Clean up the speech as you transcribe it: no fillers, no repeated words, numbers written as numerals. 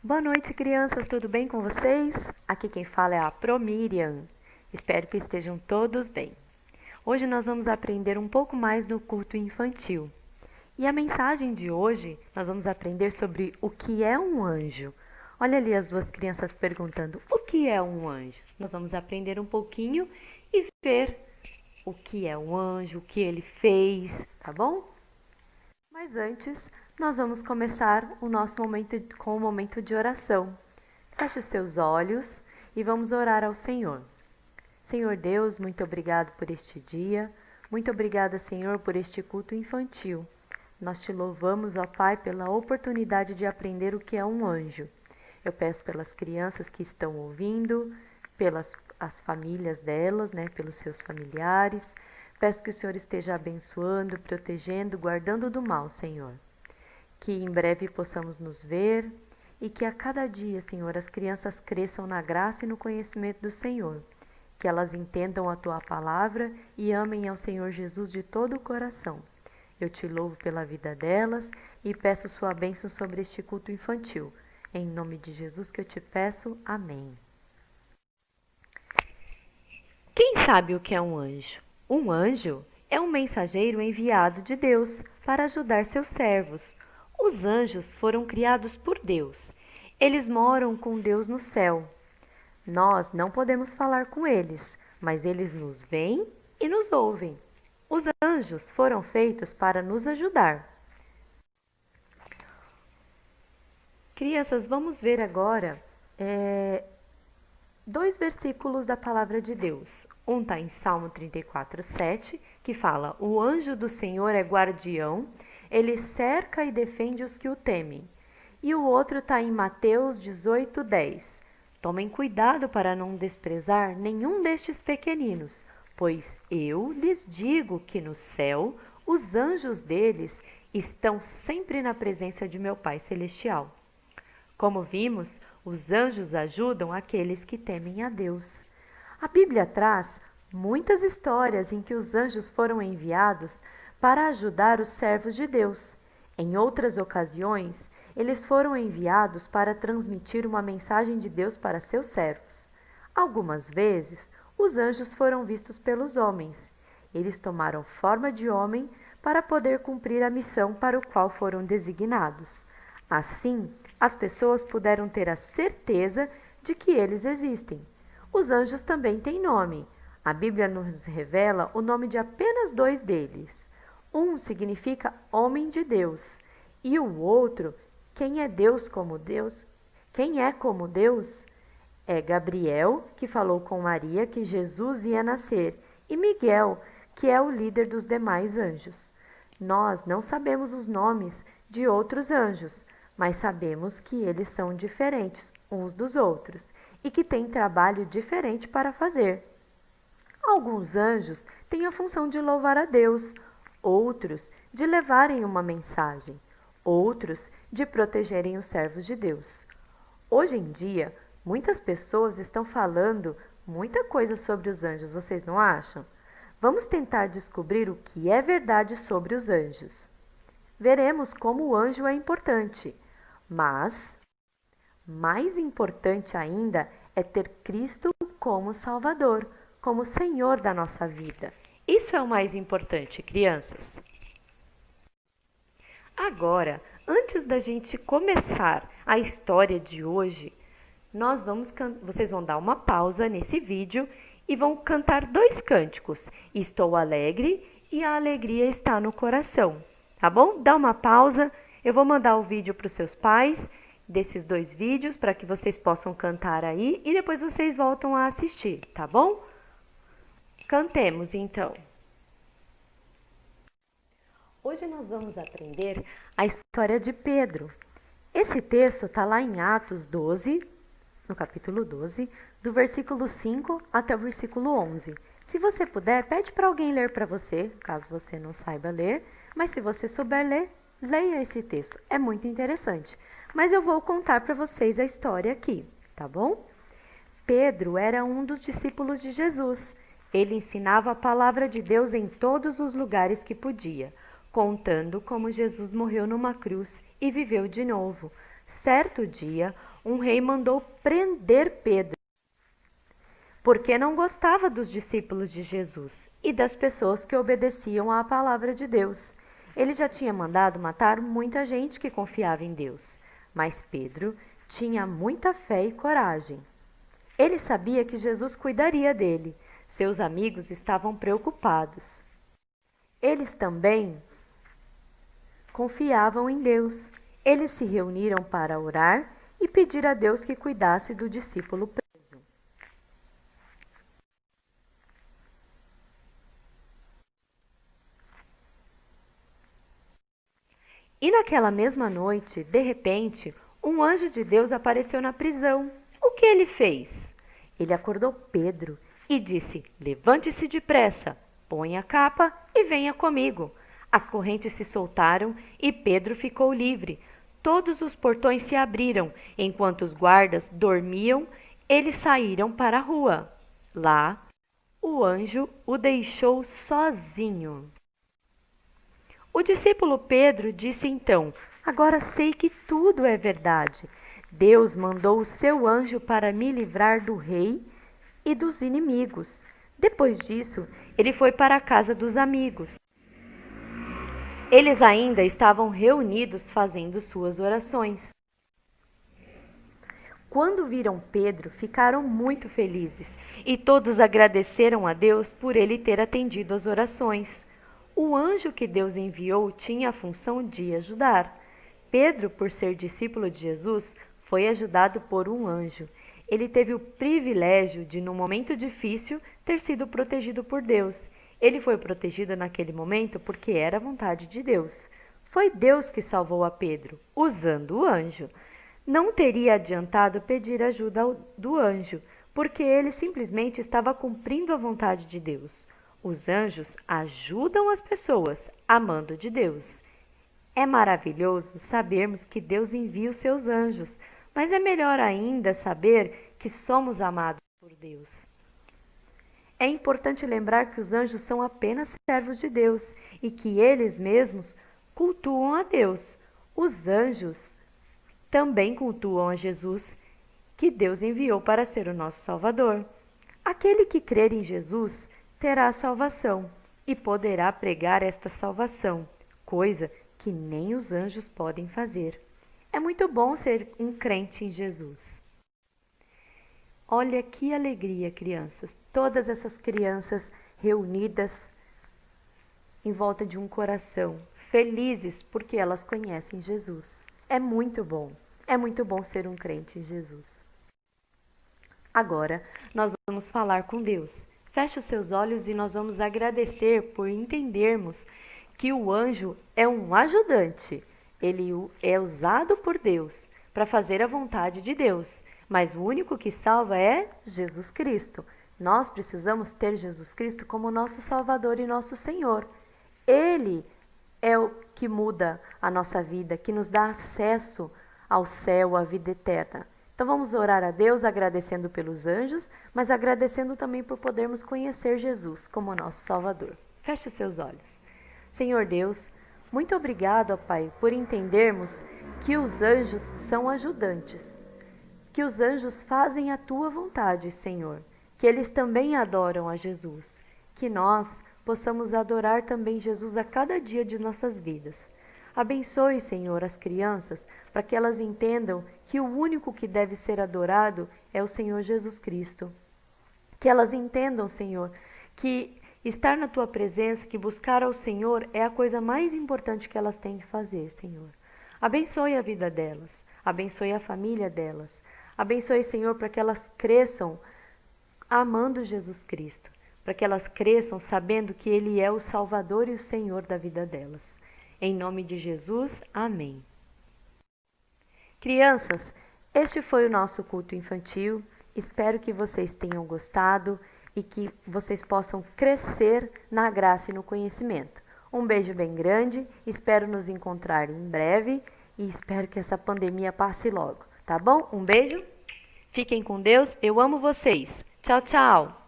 Boa noite, crianças, tudo bem com vocês? Aqui quem fala é a Promiriam. Espero que estejam todos bem. Hoje nós vamos aprender um pouco mais do culto infantil. E a mensagem de hoje, nós vamos aprender sobre o que é um anjo. Olha ali as duas crianças perguntando: o que é um anjo? Nós vamos aprender um pouquinho e ver o que é um anjo, o que ele fez, tá bom? Mas antes, nós vamos começar o nosso momento com o momento de oração. Feche os seus olhos e vamos orar ao Senhor. Senhor Deus, muito obrigado por este dia. Muito obrigada, Senhor, por este culto infantil. Nós te louvamos, ó Pai, pela oportunidade de aprender o que é um anjo. Eu peço pelas crianças que estão ouvindo, pelas as famílias delas, pelos seus familiares. Peço que o Senhor esteja abençoando, protegendo, guardando do mal, Senhor. Que em breve possamos nos ver e que a cada dia, Senhor, as crianças cresçam na graça e no conhecimento do Senhor. Que elas entendam a Tua palavra e amem ao Senhor Jesus de todo o coração. Eu te louvo pela vida delas e peço sua bênção sobre este culto infantil. Em nome de Jesus que eu te peço, amém. Quem sabe o que é um anjo? Um anjo é um mensageiro enviado de Deus para ajudar seus servos. Os anjos foram criados por Deus. Eles moram com Deus no céu. Nós não podemos falar com eles, mas eles nos veem e nos ouvem. Os anjos foram feitos para nos ajudar. Crianças, vamos ver agora dois versículos da palavra de Deus. Um está em Salmo 34, 7, que fala: o anjo do Senhor é guardião, ele cerca e defende os que o temem. E o outro está em Mateus 18, 10. Tomem cuidado para não desprezar nenhum destes pequeninos, pois eu lhes digo que no céu os anjos deles estão sempre na presença de meu Pai Celestial. Como vimos, os anjos ajudam aqueles que temem a Deus. A Bíblia traz muitas histórias em que os anjos foram enviados para ajudar os servos de Deus. Em outras ocasiões, eles foram enviados para transmitir uma mensagem de Deus para seus servos. Algumas vezes, os anjos foram vistos pelos homens. Eles tomaram forma de homem para poder cumprir a missão para o qual foram designados. Assim, as pessoas puderam ter a certeza de que eles existem. Os anjos também têm nome. A Bíblia nos revela o nome de apenas dois deles. Um significa homem de Deus e o outro, quem é Deus como Deus? Quem é como Deus? É Gabriel, que falou com Maria que Jesus ia nascer, e Miguel, que é o líder dos demais anjos. Nós não sabemos os nomes de outros anjos, mas sabemos que eles são diferentes uns dos outros e que têm trabalho diferente para fazer. Alguns anjos têm a função de louvar a Deus, outros de levarem uma mensagem, outros de protegerem os servos de Deus. Hoje em dia, muitas pessoas estão falando muita coisa sobre os anjos, vocês não acham? Vamos tentar descobrir o que é verdade sobre os anjos. Veremos como o anjo é importante, mas mais importante ainda é ter Cristo como Salvador, como Senhor da nossa vida. Isso é o mais importante, crianças. Agora, antes da gente começar a história de hoje, vocês vão dar uma pausa nesse vídeo e vão cantar dois cânticos. Estou alegre e a alegria está no coração. Tá bom? Dá uma pausa. Eu vou mandar o vídeo para os seus pais desses dois vídeos para que vocês possam cantar aí e depois vocês voltam a assistir, tá bom? Cantemos então. Hoje nós vamos aprender a história de Pedro. Esse texto está lá em Atos 12, no capítulo 12, do versículo 5 até o versículo 11. Se você puder, pede para alguém ler para você, caso você não saiba ler, mas se você souber ler, leia esse texto. É muito interessante. Mas eu vou contar para vocês a história aqui, tá bom? Pedro era um dos discípulos de Jesus. Ele ensinava a palavra de Deus em todos os lugares que podia, contando como Jesus morreu numa cruz e viveu de novo. Certo dia, um rei mandou prender Pedro, porque não gostava dos discípulos de Jesus e das pessoas que obedeciam à palavra de Deus. Ele já tinha mandado matar muita gente que confiava em Deus, mas Pedro tinha muita fé e coragem. Ele sabia que Jesus cuidaria dele. Seus amigos estavam preocupados. Eles também confiavam em Deus. Eles se reuniram para orar e pedir a Deus que cuidasse do discípulo preso. E naquela mesma noite, de repente, um anjo de Deus apareceu na prisão. O que ele fez? Ele acordou Pedro e disse: "Levante-se depressa, põe a capa e venha comigo." As correntes se soltaram e Pedro ficou livre. Todos os portões se abriram. Enquanto os guardas dormiam, eles saíram para a rua. Lá, o anjo o deixou sozinho. O discípulo Pedro disse então: "Agora sei que tudo é verdade. Deus mandou o seu anjo para me livrar do rei e dos inimigos." Depois disso, ele foi para a casa dos amigos. Eles ainda estavam reunidos fazendo suas orações. Quando viram Pedro, ficaram muito felizes e todos agradeceram a Deus por ele ter atendido às orações. O anjo que Deus enviou tinha a função de ajudar. Pedro, por ser discípulo de Jesus, foi ajudado por um anjo. Ele teve o privilégio de, num momento difícil, ter sido protegido por Deus. Ele foi protegido naquele momento porque era a vontade de Deus. Foi Deus que salvou a Pedro, usando o anjo. Não teria adiantado pedir ajuda do anjo, porque ele simplesmente estava cumprindo a vontade de Deus. Os anjos ajudam as pessoas, amando de Deus. É maravilhoso sabermos que Deus envia os seus anjos, mas é melhor ainda saber que somos amados por Deus. É importante lembrar que os anjos são apenas servos de Deus e que eles mesmos cultuam a Deus. Os anjos também cultuam a Jesus, que Deus enviou para ser o nosso Salvador. Aquele que crer em Jesus terá a salvação e poderá pregar esta salvação, coisa que nem os anjos podem fazer. É muito bom ser um crente em Jesus. Olha que alegria, crianças! Todas essas crianças reunidas em volta de um coração, felizes porque elas conhecem Jesus. É muito bom ser um crente em Jesus. Agora, nós vamos falar com Deus. Feche os seus olhos e nós vamos agradecer por entendermos que o anjo é um ajudante. Ele é usado por Deus para fazer a vontade de Deus, mas o único que salva é Jesus Cristo. Nós precisamos ter Jesus Cristo como nosso Salvador e nosso Senhor. Ele é o que muda a nossa vida, que nos dá acesso ao céu, à vida eterna. Então vamos orar a Deus agradecendo pelos anjos, mas agradecendo também por podermos conhecer Jesus como nosso Salvador. Feche os seus olhos. Senhor Deus, muito obrigado, ó Pai, por entendermos que os anjos são ajudantes, que os anjos fazem a Tua vontade, Senhor, que eles também adoram a Jesus, que nós possamos adorar também Jesus a cada dia de nossas vidas. Abençoe, Senhor, as crianças, para que elas entendam que o único que deve ser adorado é o Senhor Jesus Cristo. Que elas entendam, Senhor, que estar na Tua presença, que buscar ao Senhor é a coisa mais importante que elas têm que fazer, Senhor. Abençoe a vida delas, abençoe a família delas. Abençoe, Senhor, para que elas cresçam amando Jesus Cristo, para que elas cresçam sabendo que Ele é o Salvador e o Senhor da vida delas. Em nome de Jesus, amém. Crianças, este foi o nosso culto infantil. Espero que vocês tenham gostado e que vocês possam crescer na graça e no conhecimento. Um beijo bem grande, espero nos encontrar em breve e espero que essa pandemia passe logo, tá bom? Um beijo, fiquem com Deus, eu amo vocês. Tchau, tchau!